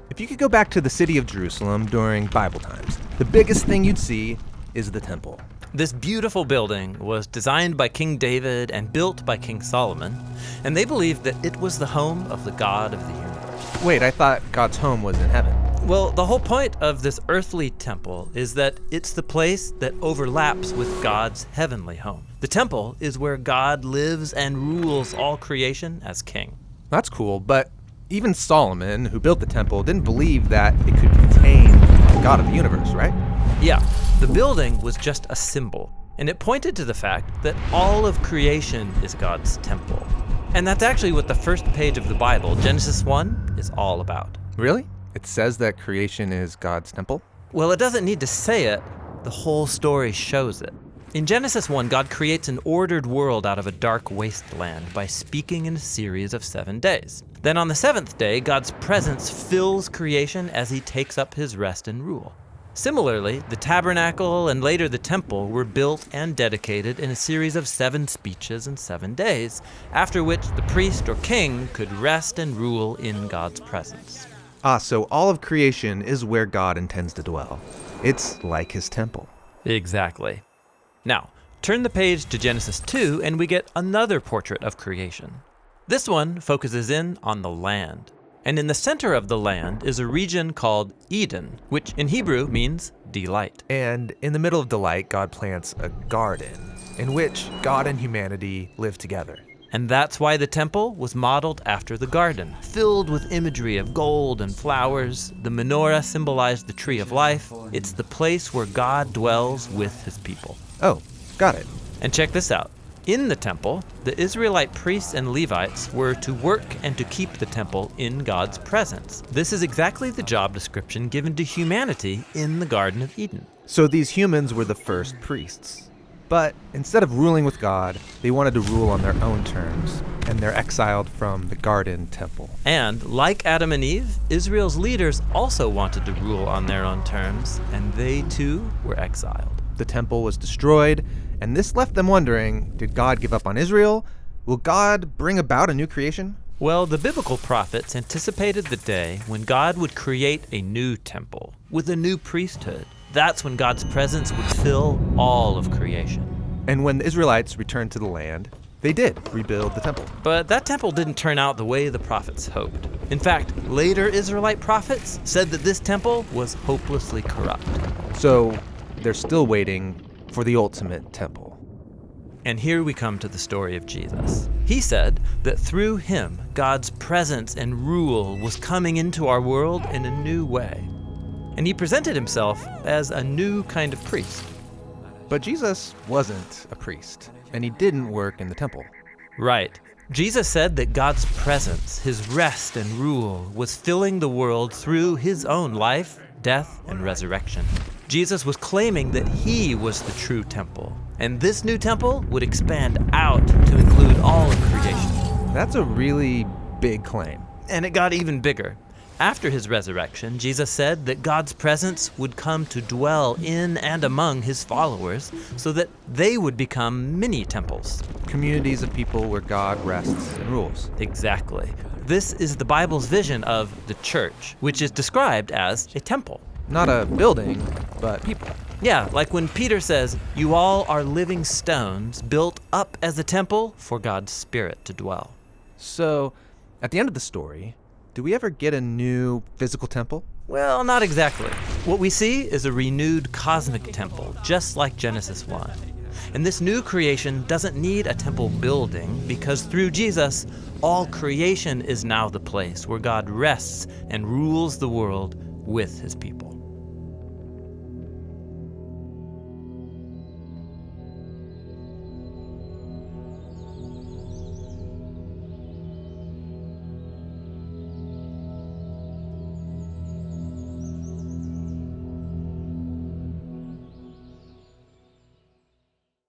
If you could go back to the city of Jerusalem during Bible times, the biggest thing you'd see is the temple. This beautiful building was designed by King David and built by King Solomon, and they believed that it was the home of the God of the universe. Wait, I thought God's home was in heaven. Well, the whole point of this earthly temple is that it's the place that overlaps with God's heavenly home. The temple is where God lives and rules all creation as king. That's cool, but even Solomon, who built the temple, didn't believe that it could contain the God of the universe, right? Yeah, the building was just a symbol, and it pointed to the fact that all of creation is God's temple. And that's actually what the first page of the Bible, Genesis 1, is all about. Really? It says that creation is God's temple? Well, it doesn't need to say it. The whole story shows it. In Genesis 1, God creates an ordered world out of a dark wasteland by speaking in a series of 7 days. Then on the 7th day, God's presence fills creation as he takes up his rest and rule. Similarly, the tabernacle and later the temple were built and dedicated in a series of 7 speeches in 7 days, after which the priest or king could rest and rule in God's presence. So all of creation is where God intends to dwell. It's like his temple. Exactly. Now, turn the page to Genesis 2 and we get another portrait of creation. This one focuses in on the land. And in the center of the land is a region called Eden, which in Hebrew means delight. And in the middle of delight, God plants a garden in which God and humanity live together. And that's why the temple was modeled after the garden, filled with imagery of gold and flowers. The menorah symbolized the tree of life. It's the place where God dwells with his people. Oh, got it. And check this out. In the temple, the Israelite priests and Levites were to work and to keep the temple in God's presence. This is exactly the job description given to humanity in the Garden of Eden. So these humans were the first priests. But instead of ruling with God, they wanted to rule on their own terms, and they're exiled from the garden temple. And like Adam and Eve, Israel's leaders also wanted to rule on their own terms, and they too were exiled. The temple was destroyed, and this left them wondering, did God give up on Israel? Will God bring about a new creation? Well, the biblical prophets anticipated the day when God would create a new temple with a new priesthood. That's when God's presence would fill all of creation. And when the Israelites returned to the land, they did rebuild the temple. But that temple didn't turn out the way the prophets hoped. In fact, later Israelite prophets said that this temple was hopelessly corrupt. So they're still waiting for the ultimate temple. And here we come to the story of Jesus. He said that through him, God's presence and rule was coming into our world in a new way. And he presented himself as a new kind of priest. But Jesus wasn't a priest, and he didn't work in the temple. Right. Jesus said that God's presence, his rest and rule, was filling the world through his own life, death, and resurrection. Jesus was claiming that he was the true temple, and this new temple would expand out to include all of creation. That's a really big claim. And it got even bigger. After his resurrection, Jesus said that God's presence would come to dwell in and among his followers so that they would become mini temples. Communities of people where God rests and rules. Exactly. This is the Bible's vision of the church, which is described as a temple. Not a building, but people. Yeah, like when Peter says, "You all are living stones built up as a temple for God's Spirit to dwell." So, at the end of the story, do we ever get a new physical temple? Well, not exactly. What we see is a renewed cosmic temple, just like Genesis 1. And this new creation doesn't need a temple building because through Jesus, all creation is now the place where God rests and rules the world with his people.